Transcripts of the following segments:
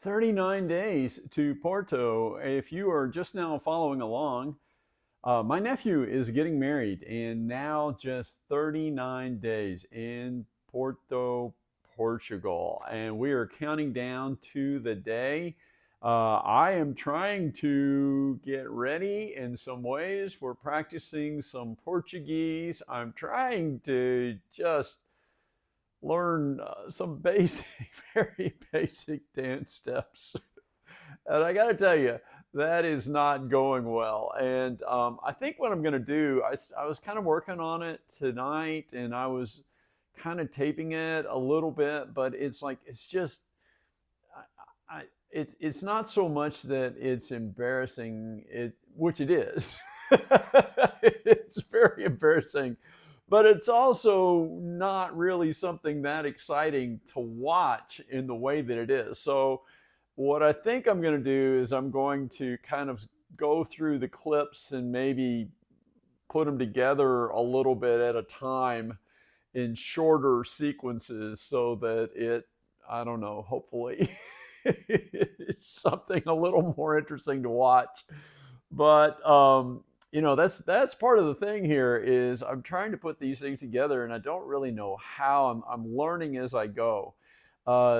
39 days to Porto. If you are just now following along, my nephew is getting married, and now just 39 days in Porto, Portugal. And we are counting down to the day. I am trying to get ready in some ways. We're practicing some Portuguese. I'm trying to just learn some basic, very basic dance steps. And I got to tell you, that is not going well. And I think what I'm going to do, I was kind of working on it tonight, and I was kind of taping it a little bit, but it's like, it's just, it's not so much that it's embarrassing, which it is. It's very embarrassing, but it's also not really something that exciting to watch in the way that it is. So what I think I'm going to do is I'm going to kind of go through the clips and maybe put them together a little bit at a time in shorter sequences so that I don't know, hopefully it's something a little more interesting to watch. But that's part of the thing here is I'm trying to put these things together, and I don't really know how. I'm learning as I go.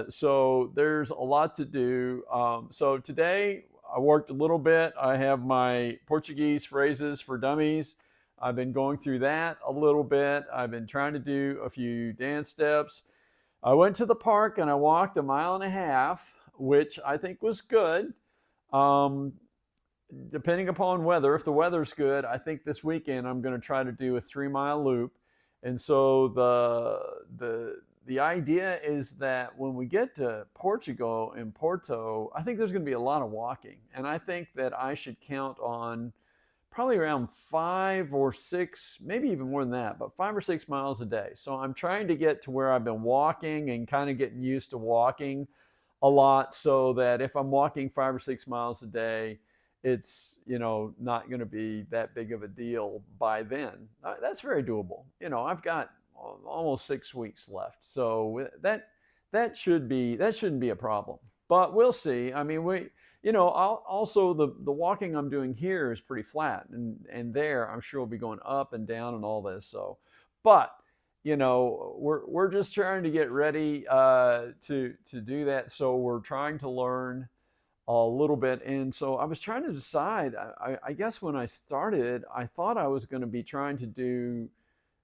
So there's a lot to do. So today I worked a little bit. I have my Portuguese phrases for dummies. I've been going through that a little bit. I've been trying to do a few dance steps. I went to the park and I walked a mile and a half, which I think was good. Um, Depending upon weather, if the weather's good, I think this weekend I'm going to try to do a 3 mile loop. And so the idea is that when we get to Portugal and Porto, I think there's going to be a lot of walking. And I think that I should count on probably around 5 or 6, maybe even more than that, but 5 or 6 miles a day. So I'm trying to get to where I've been walking and kind of getting used to walking a lot so that if I'm walking 5 or 6 miles a day, it's not going to be that big of a deal by then. That's very doable. I've got almost 6 weeks left, so that shouldn't be a problem. But we'll see. I mean, also the walking I'm doing here is pretty flat, and there I'm sure we'll be going up and down and all this. So, but we're just trying to get ready to do that. So we're trying to learn a little bit. And so I was trying to decide. I guess when I started, I thought I was going to be trying to do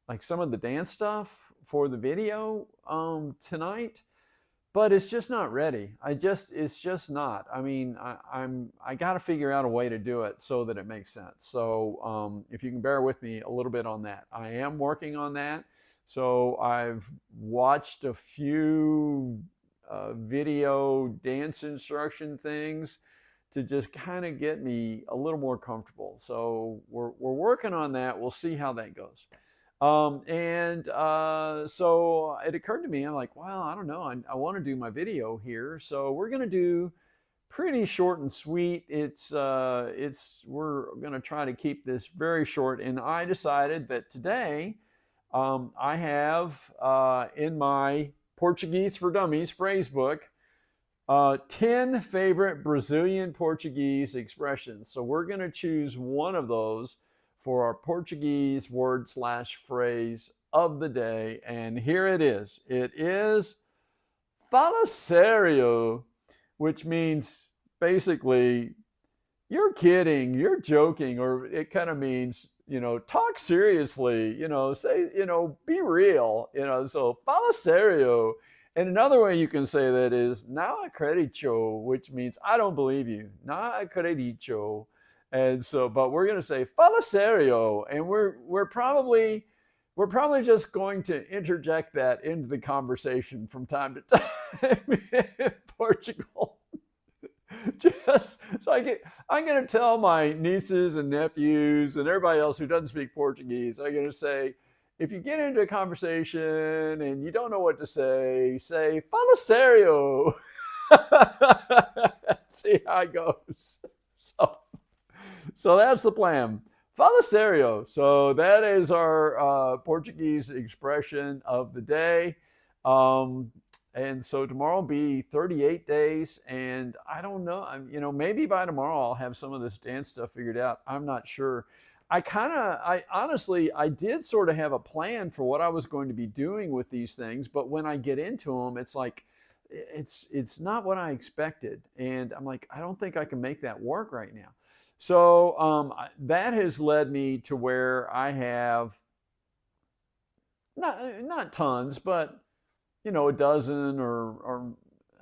like some of the dance stuff for the video tonight, but it's just not ready. It's just not. I mean, I got to figure out a way to do it so that it makes sense. So if you can bear with me a little bit on that, I am working on that. So I've watched a few video dance instruction things to just kind of get me a little more comfortable. So we're working on that. We'll see how that goes. So it occurred to me, I'm like, well, I don't know. I want to do my video here. So we're going to do pretty short and sweet. We're going to try to keep this very short. And I decided that today I have in my Portuguese for Dummies phrase book 10 favorite Brazilian Portuguese expressions. So we're going to choose one of those for our Portuguese word/phrase of the day. And here it is. It is fala sério, which means basically you're kidding, you're joking, or it kind of means, talk seriously, say, be real, so fala sério. And another way you can say that is não acredito, which means I don't believe you. Não acredito. And so, but we're going to say fala sério, and we're probably just going to interject that into the conversation from time to time in Portugal. Just so I'm going to tell my nieces and nephews and everybody else who doesn't speak Portuguese, I'm going to say, if you get into a conversation and you don't know what to say fala sério. See how it goes. So that's the plan. Fala sério. So that is our Portuguese expression of the day. And so tomorrow will be 38 days. And I don't know, maybe by tomorrow I'll have some of this dance stuff figured out. I'm not sure. I honestly, I did sort of have a plan for what I was going to be doing with these things. But when I get into them, it's like, it's not what I expected. And I'm like, I don't think I can make that work right now. So that has led me to where I have not tons, but a dozen or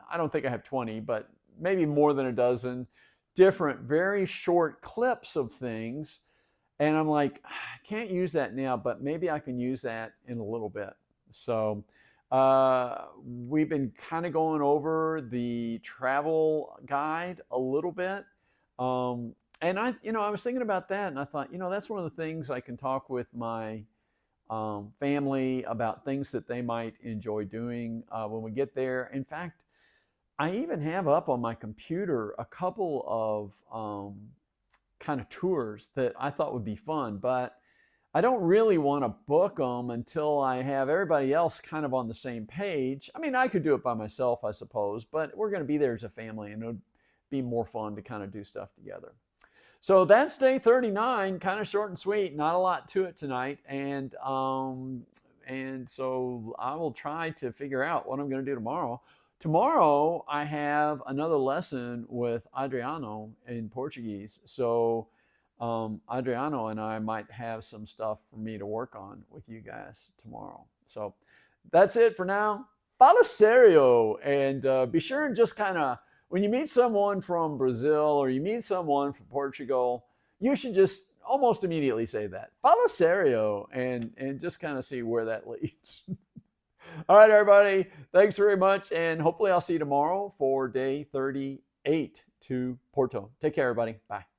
I don't think I have 20, but maybe more than a dozen different very short clips of things. And I'm like, I can't use that now, but maybe I can use that in a little bit. So we've been kind of going over the travel guide a little bit. And I was thinking about that, and I thought, that's one of the things I can talk with my family about, things that they might enjoy doing when we get there. In fact, I even have up on my computer a couple of kind of tours that I thought would be fun, but I don't really want to book them until I have everybody else kind of on the same page. I mean, I could do it by myself, I suppose, but we're going to be there as a family, and it would be more fun to kind of do stuff together. So that's day 39, kind of short and sweet, not a lot to it tonight. And so I will try to figure out what I'm going to do tomorrow. Tomorrow, I have another lesson with Adriano in Portuguese. So Adriano and I might have some stuff for me to work on with you guys tomorrow. So that's it for now. Fala sério. And be sure and just kind of, when you meet someone from Brazil or you meet someone from Portugal, you should just almost immediately say that. Fala sério. And just kind of see where that leads. All right, everybody. Thanks very much. And hopefully I'll see you tomorrow for day 38 to Porto. Take care, everybody. Bye.